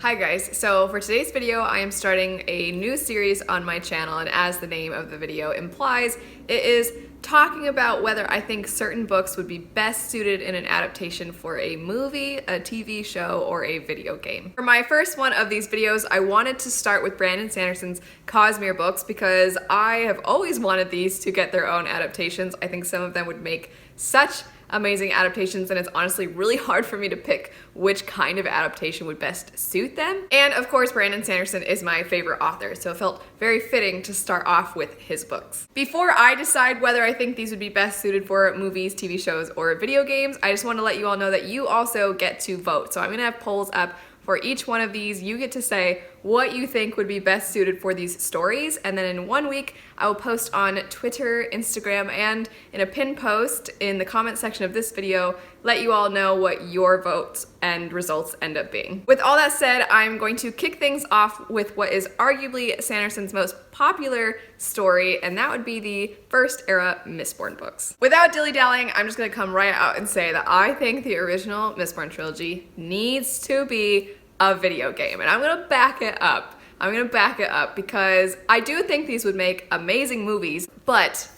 Hi guys, so for today's video I am starting a new series on my channel, and as the name of the video implies, it is talking about whether I think certain books would be best suited in an adaptation for a movie, a TV show, or a video game. For my first one of these videos, I wanted to start with Brandon Sanderson's Cosmere books because I have always wanted these to get their own adaptations. I think some of them would make such amazing adaptations, and it's honestly really hard for me to pick which kind of adaptation would best suit them. And of course, Brandon Sanderson is my favorite author, so it felt very fitting to start off with his books. Before I decide whether I think these would be best suited for movies, TV shows, or video games, I just want to let you all know that you also get to vote. So I'm gonna have polls up for each one of these. You get to say what you think would be best suited for these stories, and then in 1 week I will post on Twitter, Instagram, and in a pinned post in the comment section of this video, let you all know what your votes and results end up being. With all that said, I'm going to kick things off with what is arguably Sanderson's most popular story, and that would be the first era Mistborn books. Without dilly-dallying, I'm just gonna come right out and say that I think the original Mistborn trilogy needs to be a video game, and I'm gonna back it up. I'm gonna back it up because I do think these would make amazing movies, but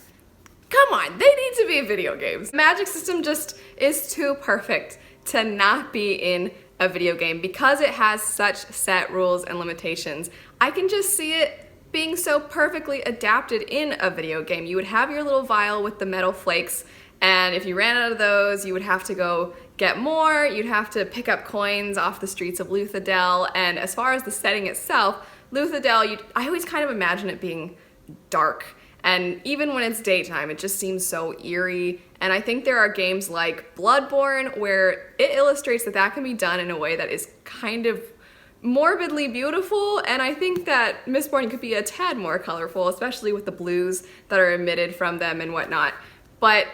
come on, they need to be video games. The magic system just is too perfect to not be in a video game because it has such set rules and limitations. I can just see it being so perfectly adapted in a video game. You would have your little vial with the metal flakes, and if you ran out of those, you would have to go get more. You'd have to pick up coins off the streets of Luthadel, and as far as the setting itself, Luthadel, I always kind of imagine it being dark, and even when it's daytime, it just seems so eerie. And I think there are games like Bloodborne where it illustrates that that can be done in a way that is kind of morbidly beautiful, and I think that Mistborn could be a tad more colorful, especially with the blues that are emitted from them and whatnot. But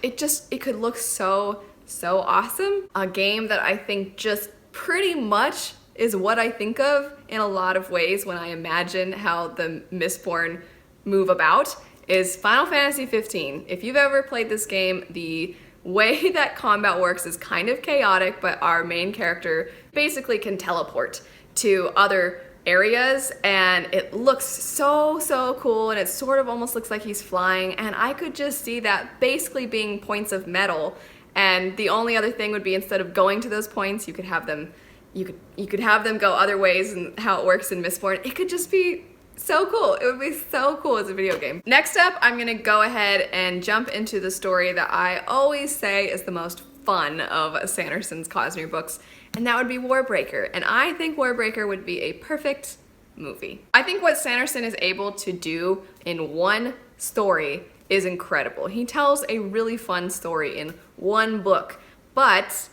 it could look so awesome. A game that I think just pretty much is what I think of in a lot of ways when I imagine how the Mistborn move about is Final Fantasy 15. If you've ever played this game, the way that combat works is kind of chaotic, but our main character basically can teleport to other areas, and it looks so cool, and it sort of almost looks like he's flying, and I could just see that basically being points of metal, and the only other thing would be instead of going to those points, you could have them go other ways, and how it works in Mistborn. It could just be so cool. It would be so cool as a video game. Next up, I'm gonna go ahead and jump into the story that I always say is the most fun of Sanderson's Cosmere books, and that would be Warbreaker. And I think Warbreaker would be a perfect movie. I think what Sanderson is able to do in one story is incredible. He tells a really fun story in one book, but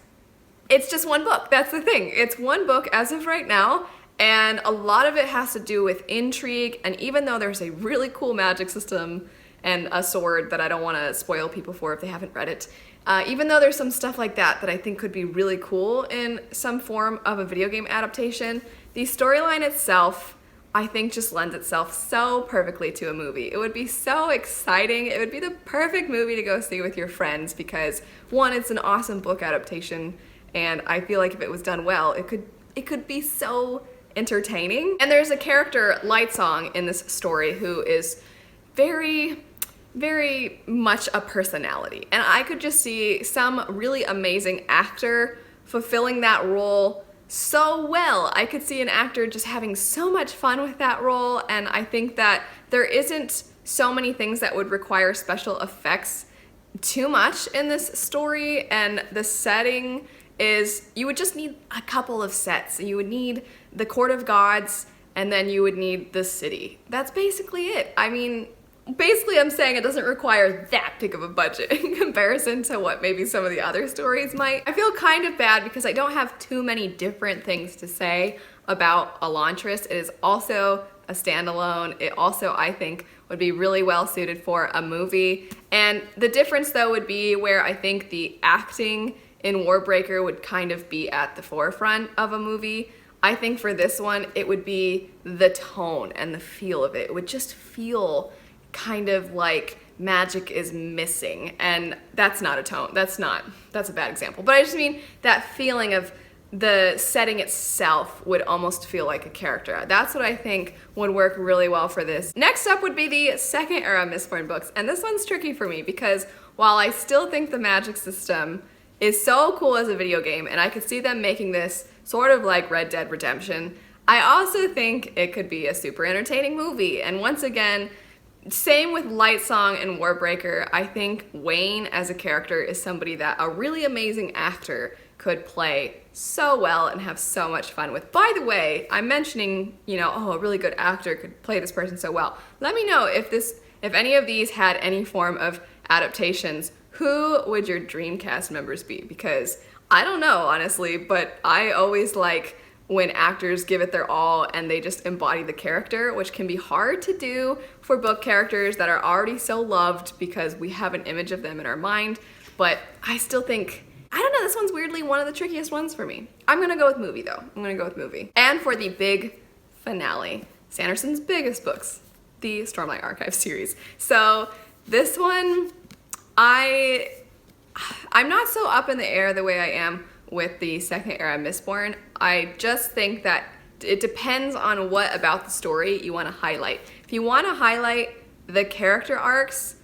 it's just one book. That's the thing. It's one book as of right now, and a lot of it has to do with intrigue, and even though there's a really cool magic system and a sword that I don't want to spoil people for if they haven't read it, even though there's some stuff like that that I think could be really cool in some form of a video game adaptation, the storyline itself I think just lends itself so perfectly to a movie. It would be so exciting. It would be the perfect movie to go see with your friends because, one, it's an awesome book adaptation, and I feel like if it was done well, it could be so entertaining. And there's a character, Lightsong, in this story who is very much a personality, and I could just see some really amazing actor fulfilling that role so well. I could see an actor just having so much fun with that role, and I think that there isn't so many things that would require special effects too much in this story, and the setting is, you would just need a couple of sets. You would need the Court of Gods, and then you would need the city. That's basically it. I mean, basically I'm saying it doesn't require that big of a budget in comparison to what maybe some of the other stories might. I feel kind of bad because I don't have too many different things to say about Elantris. It is also a standalone. It also, I think, would be really well suited for a movie. And the difference though would be where I think the acting in Warbreaker would kind of be at the forefront of a movie. I think for this one, it would be the tone and the feel of it. It would just feel kind of like magic is missing, and that's not a tone. That's a bad example. But I just mean that feeling of the setting itself would almost feel like a character. That's what I think would work really well for this. Next up would be the second era Mistborn books, and this one's tricky for me because while I still think the magic system is so cool as a video game, and I could see them making this sort of like Red Dead Redemption, I also think it could be a super entertaining movie. And once again, same with Lightsong and Warbreaker, I think Wayne as a character is somebody that a really amazing actor could play so well and have so much fun with. By the way, I'm mentioning, you know, oh, a really good actor could play this person so well. Let me know if any of these had any form of adaptations, who would your dream cast members be? Because I don't know, honestly, but I always like when actors give it their all and they just embody the character, which can be hard to do for book characters that are already so loved because we have an image of them in our mind. But I still think, I don't know, this one's weirdly one of the trickiest ones for me. I'm gonna go with movie though. I'm gonna go with movie. And for the big finale, Sanderson's biggest books, the Stormlight Archive series. So this one, I'm not so up in the air the way I am with the second era Mistborn. I just think that it depends on what about the story you want to highlight. If you want to highlight the character arcs,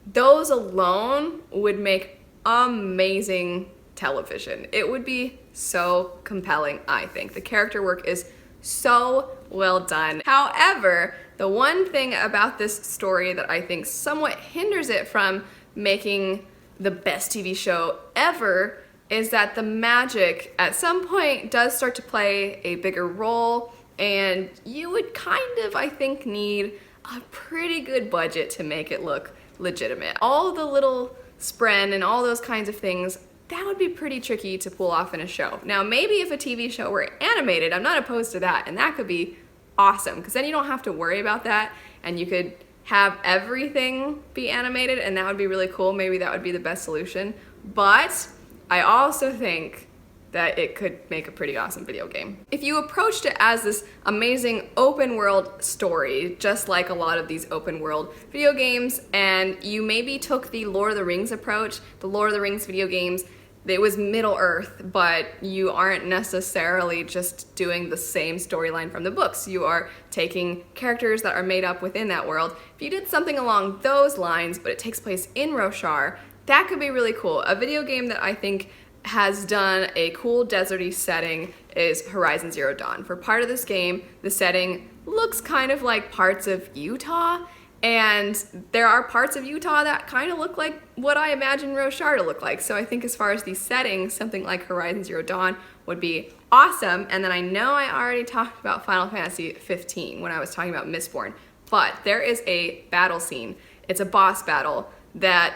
those alone would make amazing television. It would be so compelling, I think. The character work is so well done. However, the one thing about this story that I think somewhat hinders it from making the best TV show ever is that the magic at some point does start to play a bigger role, and you would kind of, I think, need a pretty good budget to make it look legitimate. All the little spren and all those kinds of things, that would be pretty tricky to pull off in a show. Now, maybe if a TV show were animated, I'm not opposed to that, and that could be awesome, because then you don't have to worry about that, and you could have everything be animated, and that would be really cool. Maybe that would be the best solution. But I also think that it could make a pretty awesome video game. If you approached it as this amazing open world story, just like a lot of these open world video games, and you maybe took the Lord of the Rings approach, the Lord of the Rings video games, it was Middle Earth, but you aren't necessarily just doing the same storyline from the books. You are taking characters that are made up within that world. If you did something along those lines, but it takes place in Roshar, that could be really cool. A video game that I think has done a cool deserty setting is Horizon Zero Dawn. For part of this game, the setting looks kind of like parts of Utah, and there are parts of Utah that kind of look like what I imagine Roshar to look like. So I think as far as the setting, something like Horizon Zero Dawn would be awesome. And then I know I already talked about Final Fantasy 15 when I was talking about Mistborn, but there is a battle scene. It's a boss battle that,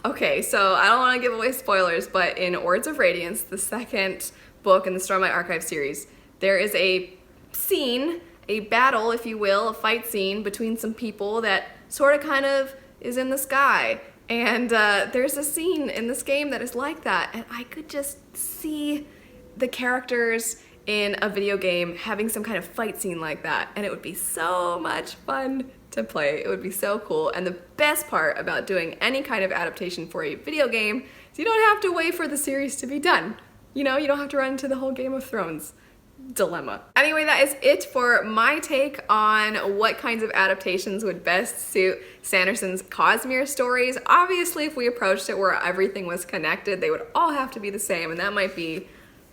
okay, so I don't want to give away spoilers, but in Words of Radiance, the second book in the Stormlight Archive series, there is a scene, a battle, if you will, a fight scene between some people that sort of kind of is in the sky. And there's a scene in this game that is like that, and I could just see the characters in a video game having some kind of fight scene like that, and it would be so much fun to play. It would be so cool. And the best part about doing any kind of adaptation for a video game is you don't have to wait for the series to be done. You know, you don't have to run into the whole Game of Thrones dilemma. Anyway, that is it for my take on what kinds of adaptations would best suit Sanderson's Cosmere stories. Obviously, if we approached it where everything was connected, they would all have to be the same, and that might be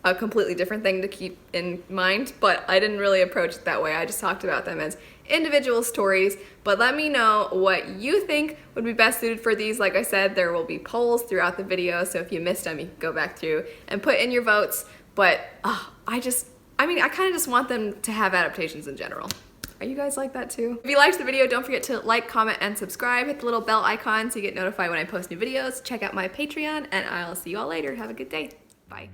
a completely different thing to keep in mind, but I didn't really approach it that way. I just talked about them as individual stories. But let me know what you think would be best suited for these. Like I said, there will be polls throughout the video, so if you missed them, you can go back through and put in your votes. But I kind of just want them to have adaptations in general. Are you guys like that too? If you liked the video, don't forget to like, comment, and subscribe. Hit the little bell icon so you get notified when I post new videos. Check out my Patreon, and I'll see you all later. Have a good day. Bye.